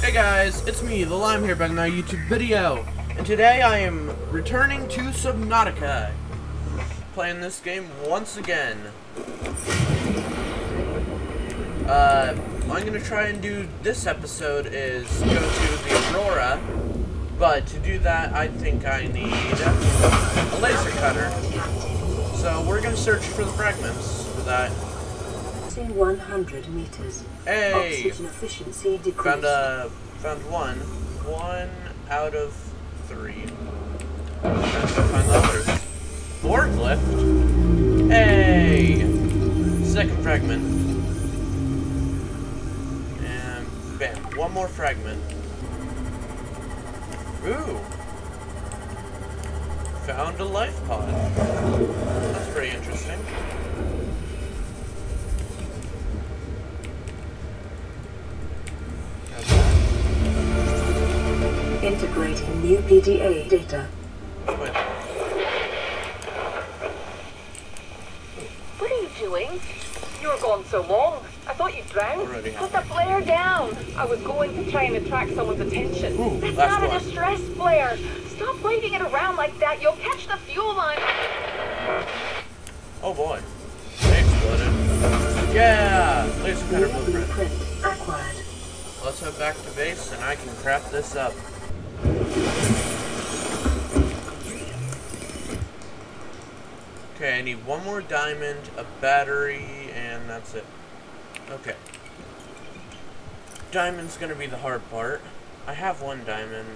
Hey guys, it's me, the Lime here, back in our YouTube video, and today I am returning to Subnautica, playing this game once again. What I'm gonna try and do this episode is go to the Aurora, but to do that I think I need a laser cutter. So we're gonna search for the fragments for that. 100 meters. Hey! Oxygen efficiency decreased. Found one. 1 out of 3. Let's go find the others. Forklift? Hey! Second fragment. And bam. One more fragment. Ooh! Found a life pod. That's pretty interesting. Integrating new PDA data. What are you doing? You were gone so long. I thought you drowned. Put the flare down. I was going to try and attract someone's attention. Ooh, that's not a distress flare. Stop waving it around like that. You'll catch the fuel line. Oh boy. They exploded. Yeah! Laser cutter blueprint. Acquired. Let's head back to base and I can craft this up. Okay, I need one more diamond, a battery, and that's it. Okay. Diamond's gonna be the hard part. I have one diamond.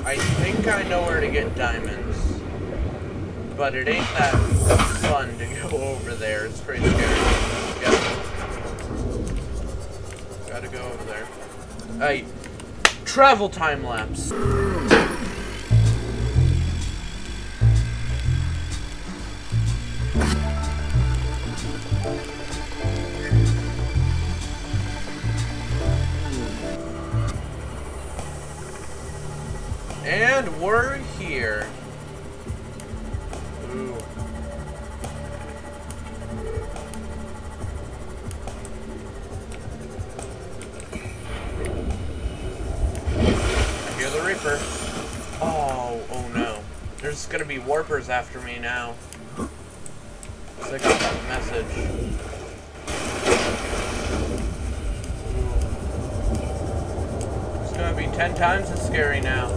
I think I know where to get diamonds. But it ain't that fun to go over there. It's pretty scary. Yep. Gotta go over there. Hey, travel time lapse. And we're here. Ooh. I hear the Reaper. Oh no. There's gonna be warpers after me now. So I got that message. It's gonna be 10 times as scary now.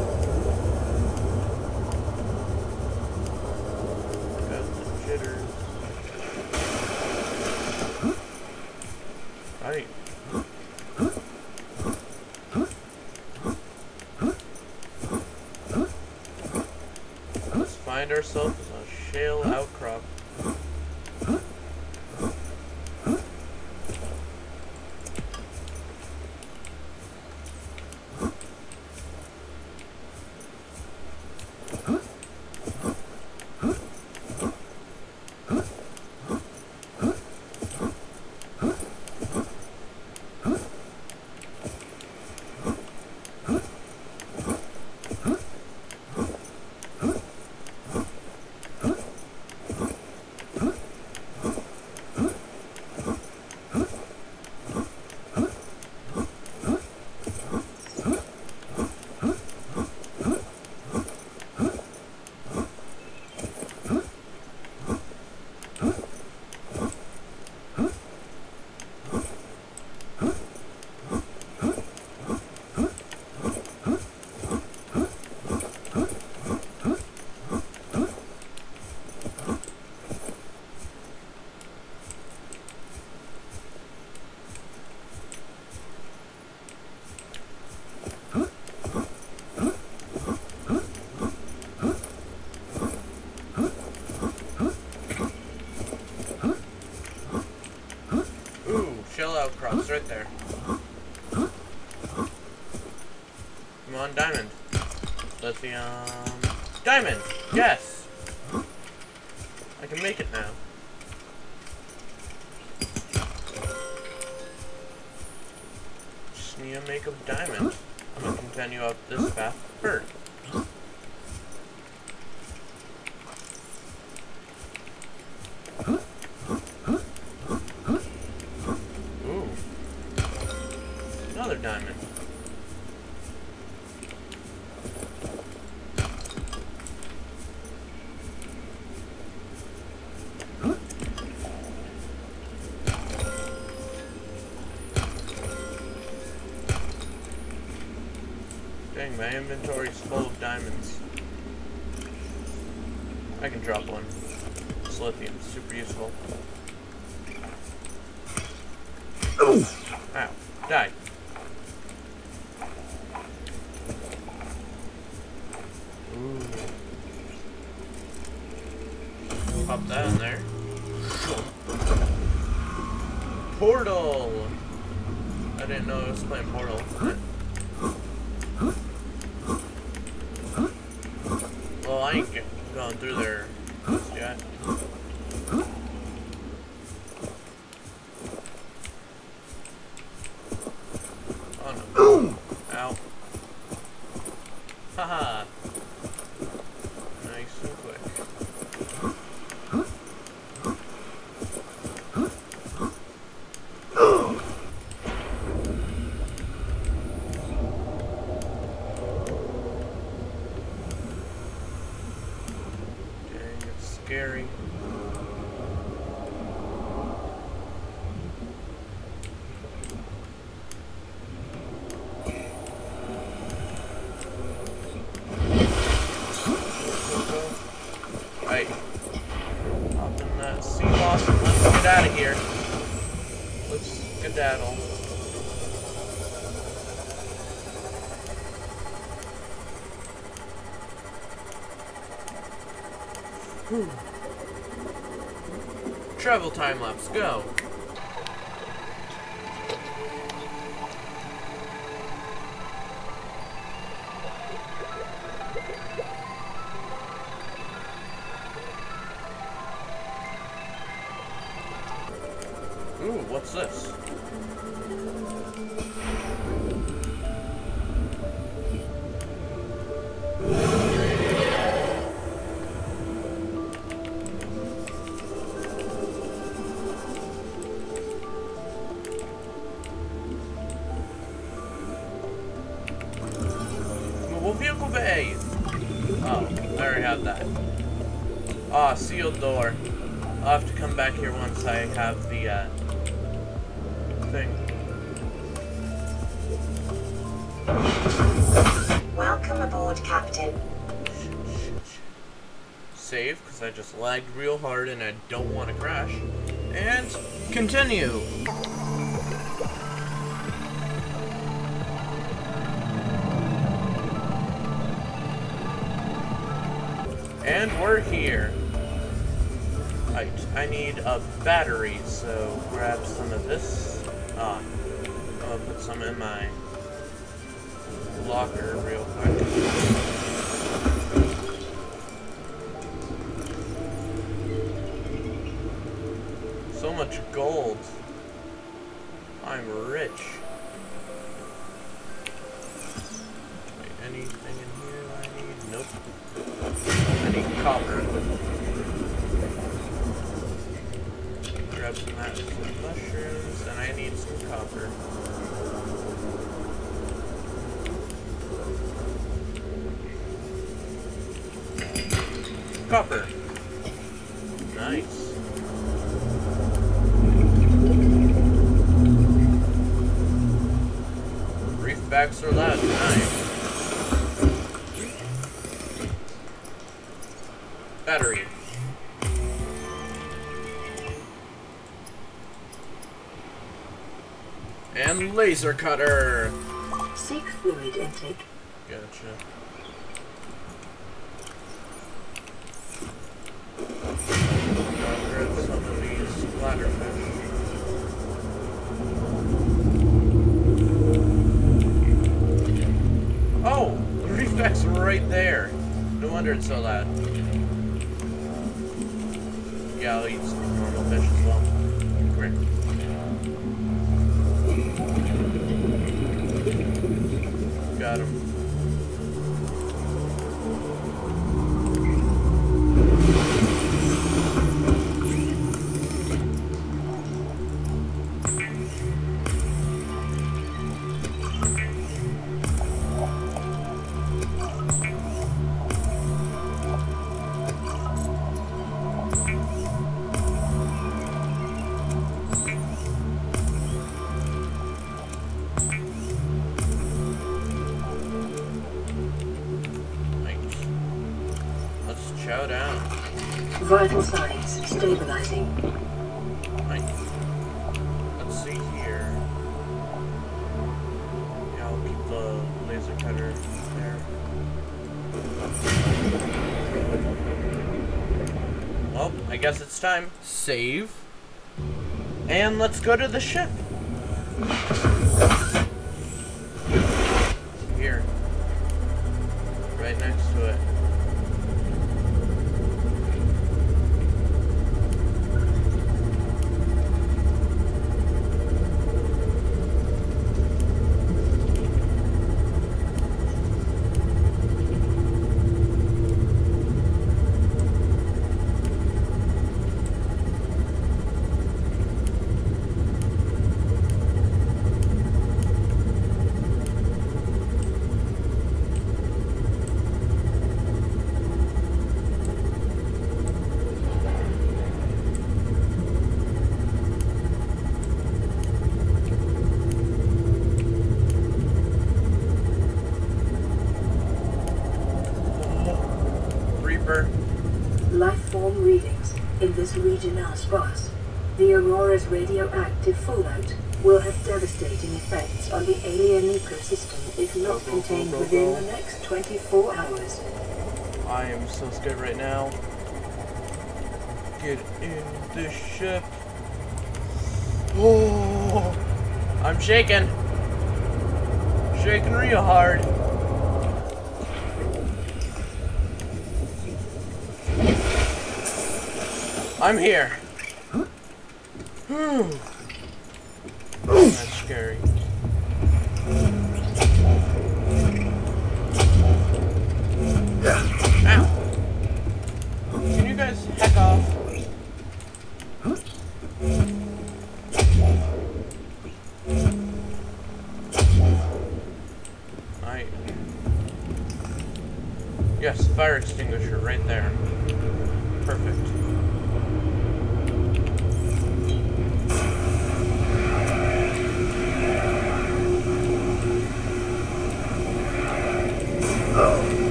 Right. Let's find ourselves a shale outcrop. Shell outcrops right there. Come on, diamond. Lithium. Diamond! Yes! I can make it now. Just need to make a diamond. I'm gonna continue up this path first. Another diamond. Dang, my inventory's full of diamonds. I can drop one. It's lithium, super useful. Ow, die. Ooh. Pop that in there. Portal! I didn't know I was playing Portal. Well, I ain't going through there yet. Oh no. Ow. Haha. Nice and quick. Dang, it's scary. Right. Hop in that sea moss and let's get out of here. Let's skedaddle. Travel time lapse, go. Ooh, what's this? Mobile vehicle bay! Oh, I already have that. Ah, sealed door. I'll have to come back here once I have the, thing. Welcome aboard, Captain. Save, because I just lagged real hard and I don't want to crash. And continue! And we're here. Right, I need a battery, so grab some of this. I'm gonna put some in my locker real quick. So much gold. I'm rich. Wait, anything in here I need? Nope. I need copper. Grab some mushrooms, and I need some copper. Copper. Nice. Reef backs are loud. Nice. Battery. And laser cutter. Seek fluid intake. Gotcha. I'll grab some of these bladderfish. Oh, the reef deck's right there. No wonder it's so loud. Yeah, I'll eat some normal fish as well. Great. Got him. Shout out. Vital signs stabilizing. Right. Let's see here. Yeah, I'll keep the laser cutter there. Well, I guess it's time. Save. And let's go to the ship. Here. Right next to it. Lifeform readings in this region are sparse. The aurora's radioactive fallout will have devastating effects on the alien ecosystem if not contained within the next 24 hours. I am so scared right now. Get in the ship. Oh, I'm shaking. Shaking real hard. I'm here. That's scary. Ow. Can you guys heck off? Yes, fire extinguisher right there. Perfect.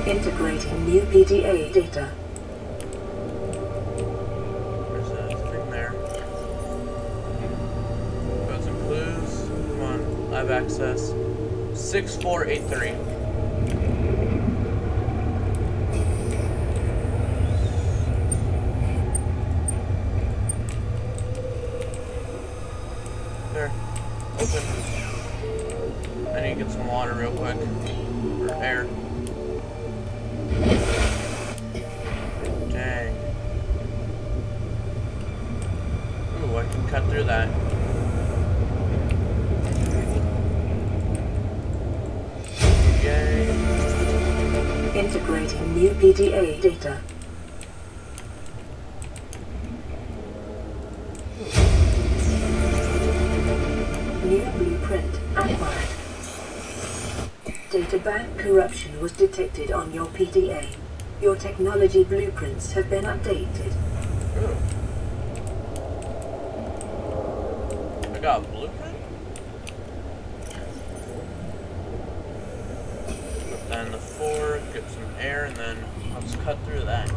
Integrating new PDA data. There's a thing there. Got some clues. Come on, live access. 6483. There. Open. I need to get some water real quick. Or air. Dang. Ooh, I can cut through that. Yay. Integrating new PDA data. New blueprint acquired. Databank corruption was detected on your PDA. Your technology blueprints have been updated. Ooh. I got a blueprint? Put that in the 4, get some air, and then let's cut through that.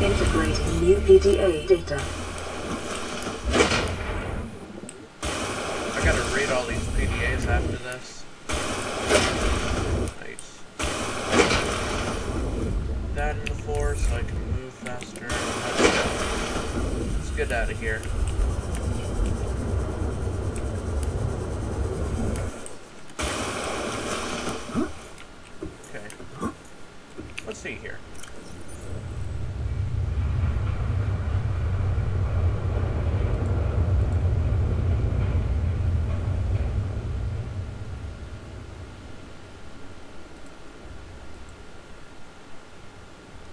Integrating new PDA data. I gotta read all these PDAs after this. Nice. Put that in the 4 so I can move faster. Let's get out of here. see here.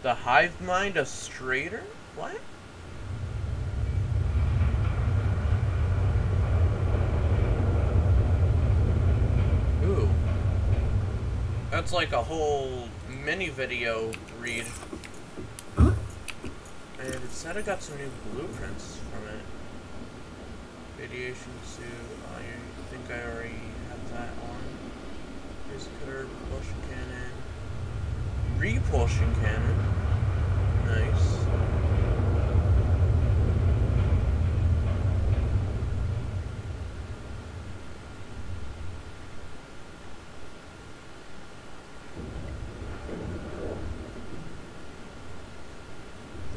The hive mind of Strader? What? Ooh. That's like a whole mini video read. And it said I got some new blueprints from it. Radiation suit. I think I already have that on. Here's a cutter, propulsion cannon. Repulsion cannon. Nice.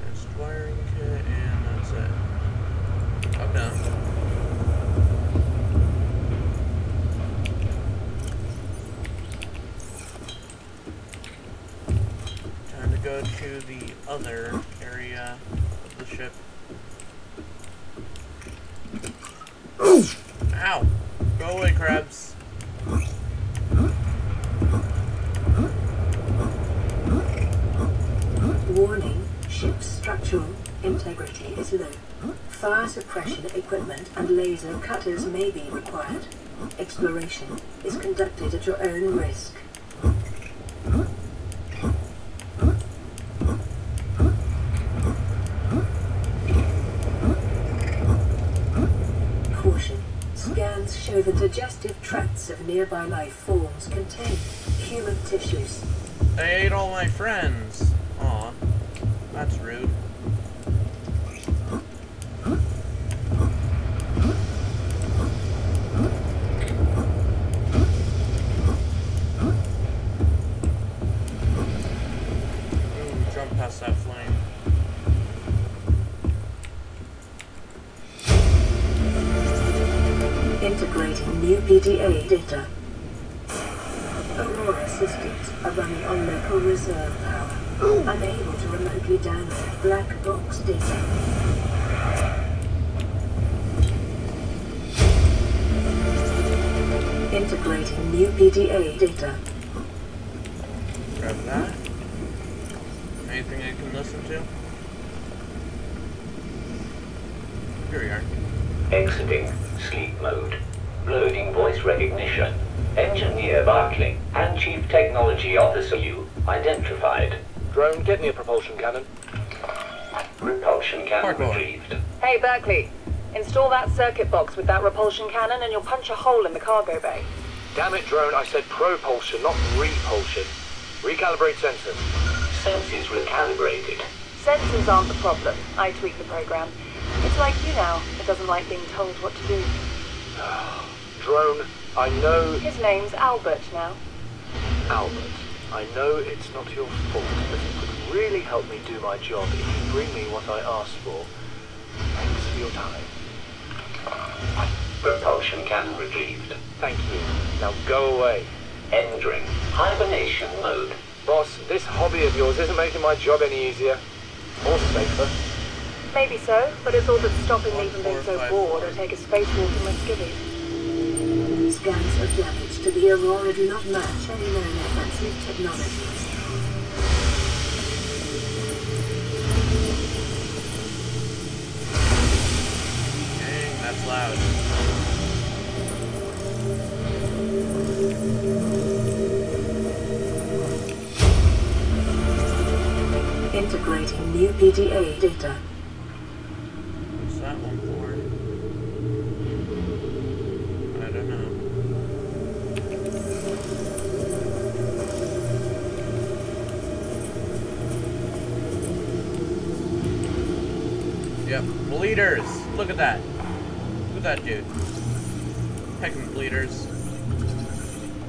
There's wiring kit, and that's it. Up down. Time to go to the other area of the ship. Ow! Go away, crabs. Warning, ship's structural integrity is low. Fire suppression equipment and laser cutters may be required. Exploration is conducted at your own risk. Caution. Scans show the digestive tracts of nearby life forms contain human tissues. They ate all my friends. Aw, that's rude. Ooh, jump past that flame. Integrating new PDA data. Aurora systems are running on local reserve power, unable to remotely download black box data. Integrating new PDA data. Grab that. Anything I can listen to? Here we are. Exiting sleep mode. Loading voice recognition. Engineer Barclay and Chief Technology Officer you identified. Drone, get me a propulsion cannon. Propulsion cannon Parkour. retrieved. Hey, Berkeley. Install that circuit box with that repulsion cannon and you'll punch a hole in the cargo bay. Damn it, drone, I said propulsion, not repulsion. Recalibrate sensors. Senses recalibrated. Sensors aren't the problem. I tweak the program. It's like you now. It doesn't like being told what to do. Drone, I know... His name's Albert now. Albert, I know it's not your fault, but it would really help me do my job if you bring me what I asked for. Thanks for your time. Propulsion cannon retrieved. Thank you. Now go away. Entering hibernation mode. Boss, this hobby of yours isn't making my job any easier. Or safer. Maybe so, but it's all that's stopping me from being so bored I take a spacewalk in my skivvies. Scans of damage to the Aurora do not match any known offensive technologies. Dang, that's loud. Integrating new PDA data. What's that one for? I don't know. Yep, bleeders. Look at that. Look at that dude. Heckin' bleeders.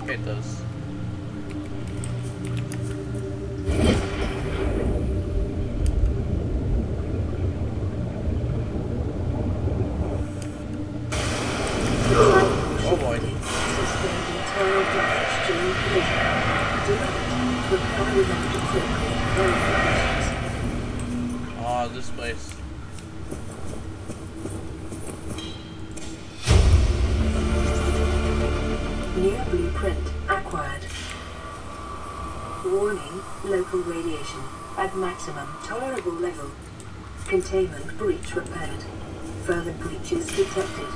Hate those. Oh boy. Sustained internal damage during collision. Prepare them to appropriate verifications. Oh, this place. New blueprint acquired. Warning, local radiation at maximum tolerable level. Containment breach repaired. Further breaches detected.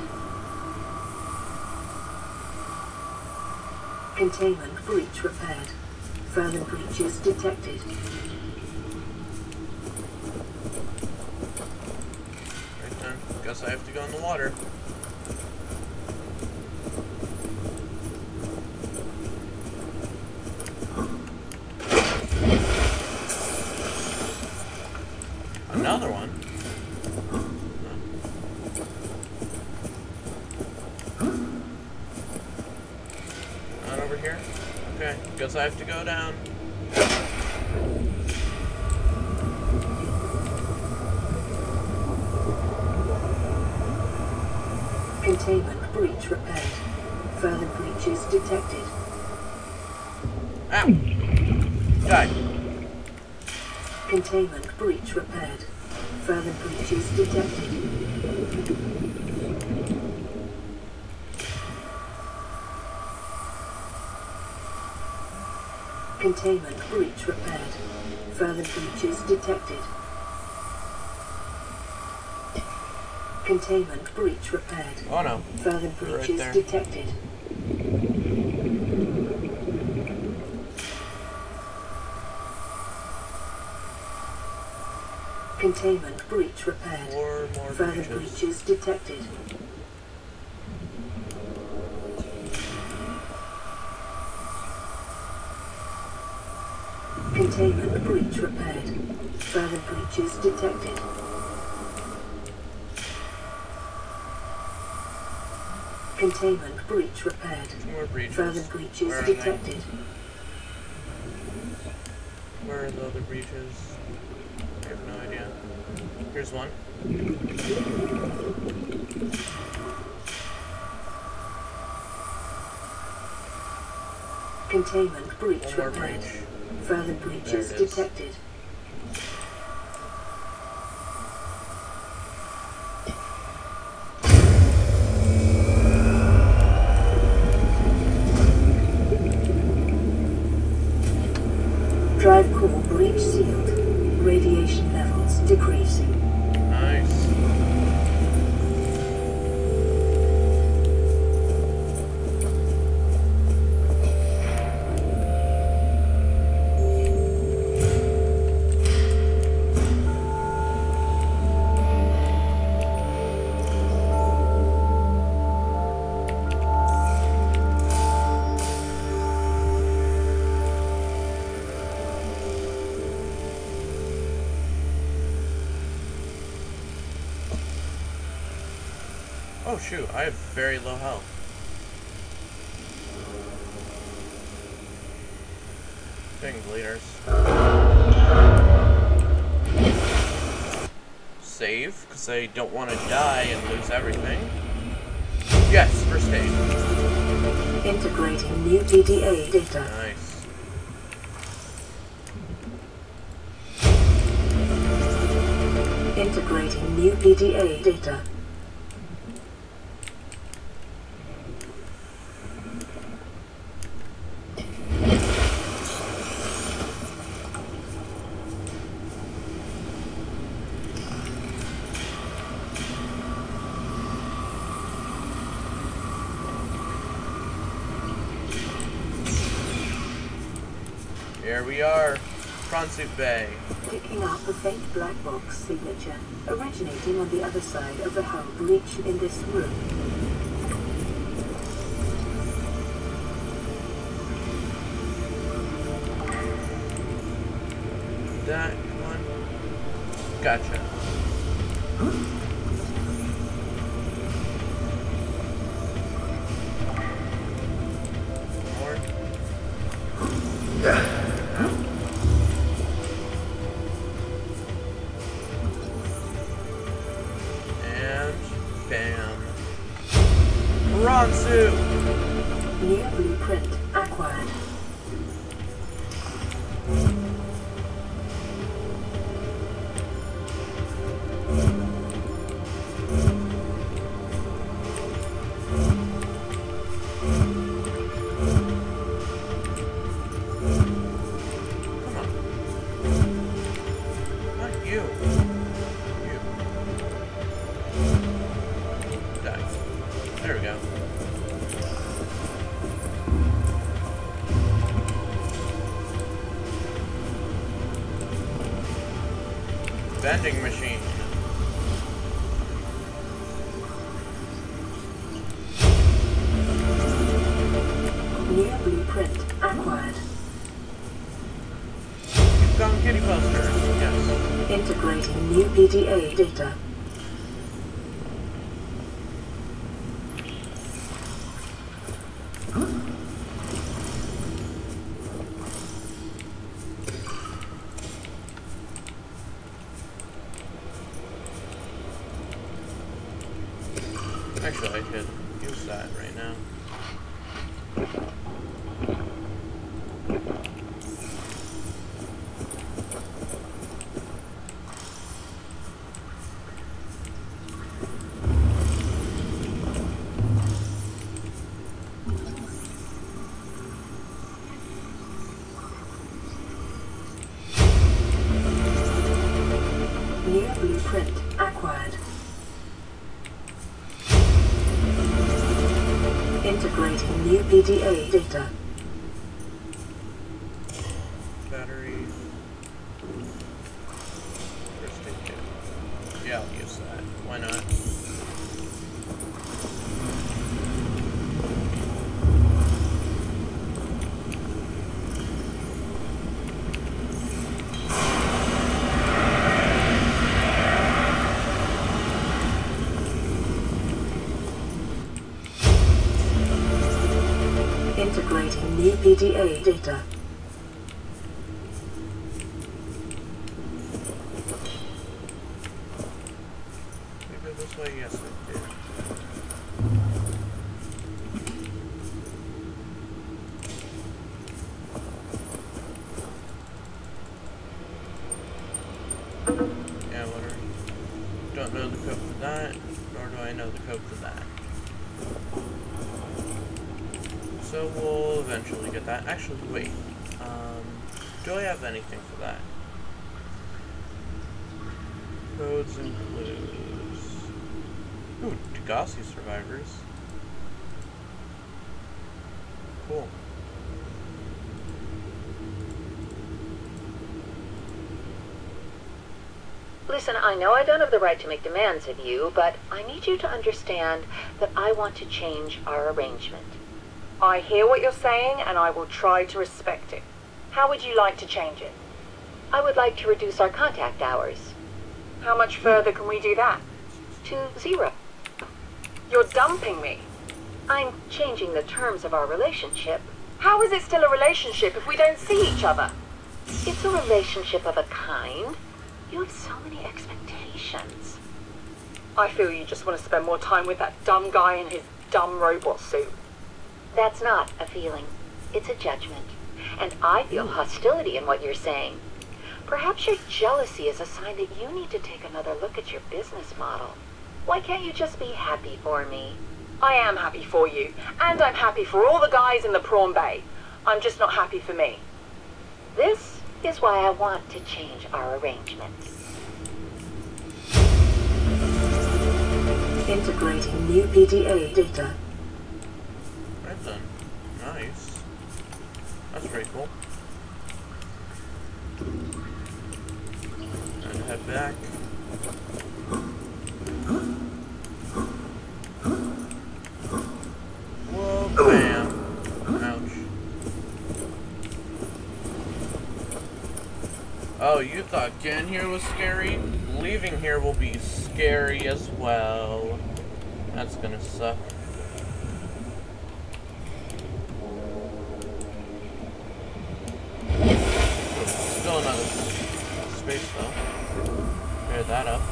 Containment breach repaired. Further breaches detected. Right then. Guess I have to go in the water. Another one? Not over here? Okay, guess I have to go down. Containment breach repaired. Further breaches detected. Ow! Die. Containment breach repaired. Further breaches detected. Containment breach repaired. Further breaches detected. Containment breach repaired. Oh no. Further Right breaches there. detected. Containment breach repaired. Four more Further breaches. breaches detected. Containment breach repaired. Further breaches detected. Containment breach repaired. Two more breaches. Further breaches Where are they? detected. Where are the other breaches? I have no idea. Here's one. Containment breach One more repaired. breach. Further breaches There it is. detected. Drive core breach sealed. Radiation levels decreasing. Nice. Oh shoot, I have very low health. Dang bleeders. Save, because I don't want to die and lose everything. Yes, first aid. Integrating new PDA data. Nice. Integrating new PDA data. Here we are, Fransu Bay. Picking up a faint black box signature originating on the other side of the hull breach in this room. That one. Gotcha. More. And bam. Ransu! New blueprint acquired. You. You. Die. There we go. Vending machine. New blueprint acquired. Keep going, kitty poster. Yes. Integrating new PDA data. Actually, I could use that right now. New blueprint acquired. Integrating new PDA data. Battery. First aid kit. Yeah, I'll use that. Why not? Integrating new PDA data. Maybe this way? Yes, I did. Yeah, whatever. Don't know the code for that, nor do I know the code for that. So we'll eventually get that. Actually, wait. Do I have anything for that? Codes and clues. Ooh, Degassi survivors. Cool. Listen, I know I don't have the right to make demands of you, but I need you to understand that I want to change our arrangement. I hear what you're saying, and I will try to respect it. How would you like to change it? I would like to reduce our contact hours How much further can we do that? to 0. You're dumping me. I'm changing the terms of our relationship. How is it still a relationship if we don't see each other? It's a relationship of a kind. You have so many expectations. I feel you just want to spend more time with that dumb guy in his dumb robot suit. That's not a feeling. It's a judgment. And I feel hostility in what you're saying. Perhaps your jealousy is a sign that you need to take another look at your business model. Why can't you just be happy for me? I am happy for you, and I'm happy for all the guys in the prawn bay. I'm just not happy for me. This is why I want to change our arrangement. Integrating new PDA data. Right then. Nice. That's pretty cool. And head back. Whoa, bam. Ouch. Oh, you thought getting here was scary? Leaving here will be scary as well. That's gonna suck. Still another space though. Clear that up.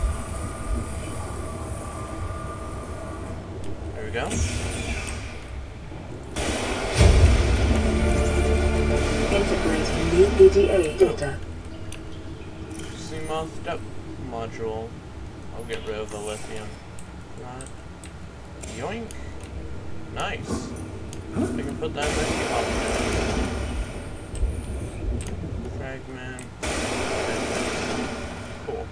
There we go. Integrating new PDA data. CMOS step module. I'll get rid of the lithium. Not. Yoink. Nice. I can put that back in. Fragment. Cool.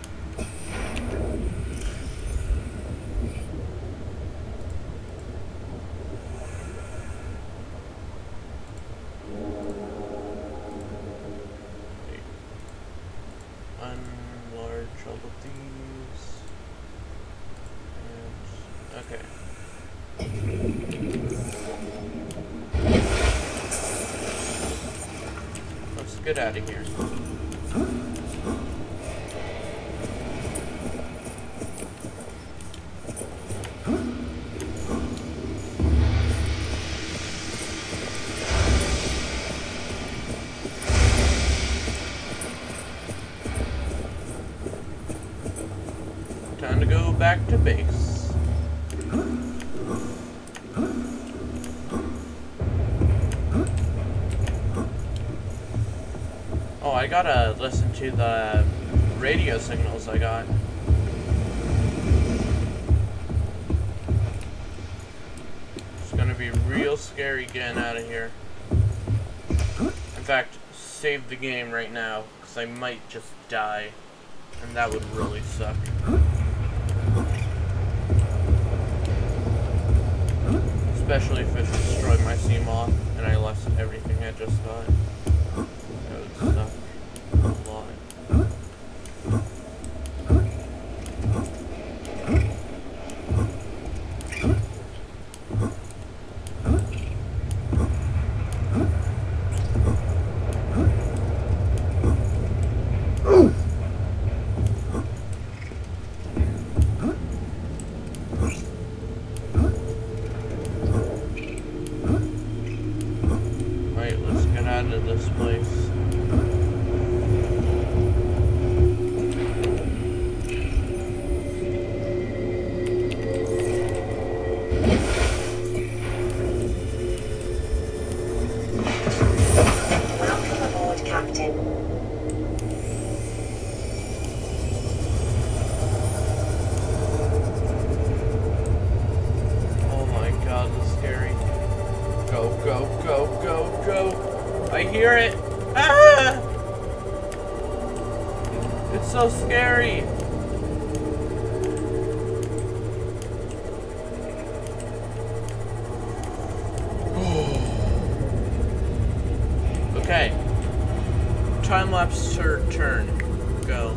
get out of here. Time to go back to base. Oh, I gotta listen to the radio signals I got. It's gonna be real scary getting out of here. In fact, save the game right now, because I might just die. And that would really suck. Especially if it destroyed my CMOS and I lost everything I just got. That would suck a lot. Right, let's get out of this place. Welcome aboard, Captain. Oh my god, this is scary. Go, go, go, go, go. I hear it. Ah! It's so scary. Okay. Time lapse turn. Go.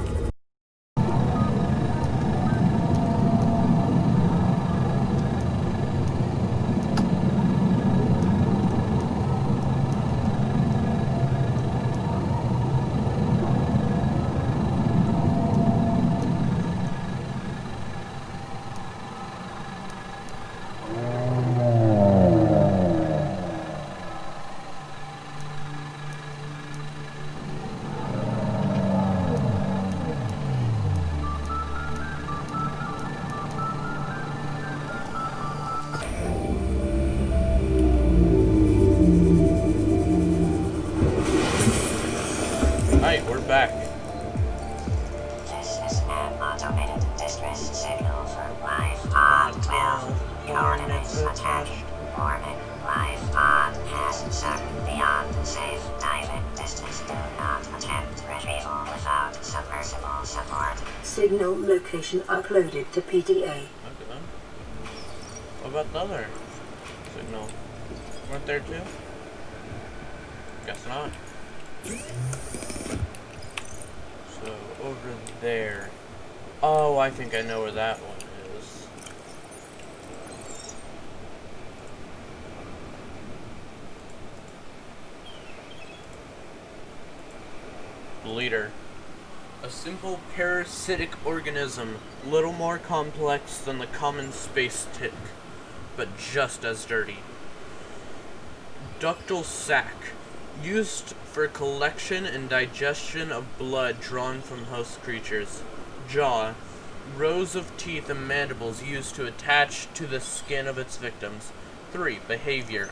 Alright, we're back. This is an automated distress signal for Life Pod 12. Coordinates attached. Warning. Life Pod has sunk beyond safe diving distance. Do not attempt retrieval without submersible support. Signal location uploaded to PDA. Okay. What about the other signal? Weren't there too? Guess not. So, over there. Oh, I think I know where that one is. Bleeder. A simple parasitic organism, little more complex than the common space tick, but just as dirty. Ductal sac. Used for collection and digestion of blood drawn from host creatures. Jaw. Rows of teeth and mandibles used to attach to the skin of its victims. 3. Behavior.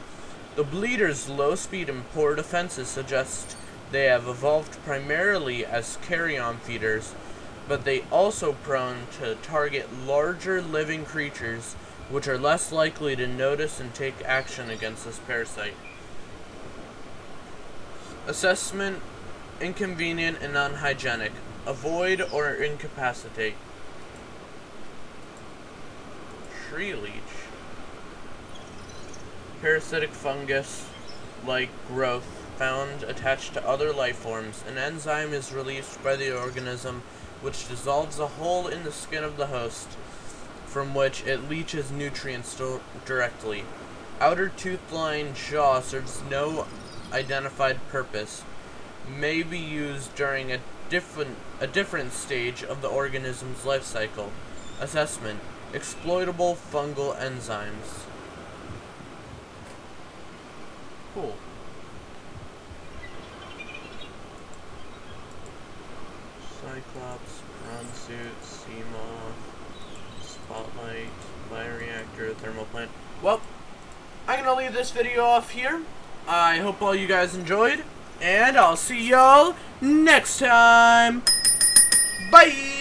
The bleeder's low speed and poor defenses suggest they have evolved primarily as carrion feeders, but they also prone to target larger living creatures, which are less likely to notice and take action against this parasite. Assessment: inconvenient and unhygienic. Avoid or incapacitate. Tree leech. Parasitic fungus-like growth found attached to other life forms. An enzyme is released by the organism which dissolves a hole in the skin of the host, from which it leaches nutrients directly. Outer tooth-lined jaw serves no identified purpose. may be used during a different stage of the organism's life cycle. Assessment: exploitable fungal enzymes. Cool. Cyclops, Bronze Suit, Seamoth, Spotlight, Bioreactor, Thermal Plant. Well, I'm gonna leave this video off here. I hope all you guys enjoyed, and I'll see y'all next time. Bye!